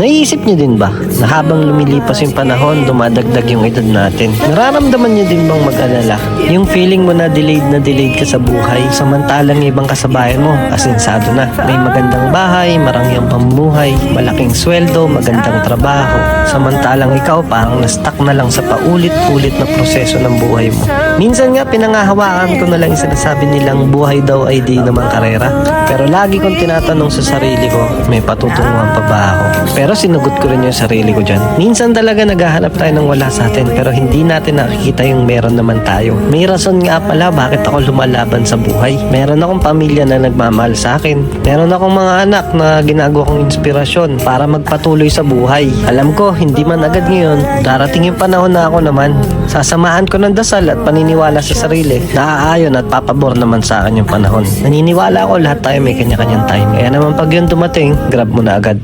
Naiisip niyo din ba na habang lumilipas yung panahon, dumadagdag yung edad natin? Nararamdaman niyo din bang mag-alala? Yung feeling mo na delayed ka sa buhay, samantalang yung ibang kasabayan mo, asensado na. May magandang bahay, marangyang pamumuhay, malaking sweldo, magandang trabaho. Samantalang ikaw parang na-stuck na lang sa paulit-ulit na proseso ng buhay mo. Minsan nga pinangahawakan ko na lang yung sinasabi nilang buhay daw ay di naman karera. Pero lagi kong tinatanong sa sarili ko, may patutunguhan pa ba ako? Pero sinugot ko rin yung sarili ko dyan. Minsan talaga naghahanap tayo ng wala sa atin pero hindi natin nakikita yung meron naman tayo. May rason nga pala bakit ako lumalaban sa buhay. Meron akong pamilya na nagmamahal sa akin. Meron akong mga anak na ginagawa kong inspirasyon para magpatuloy sa buhay. Alam ko, hindi man agad ngayon, darating yung panahon na ako naman. Sasamahan ko ng dasal at paniniwala sa sarili na aayon at papabor naman sa akin yung panahon. Naniniwala ako lahat tayo may kanya-kanyang time. Kaya naman pag yun dumating, grab mo na agad.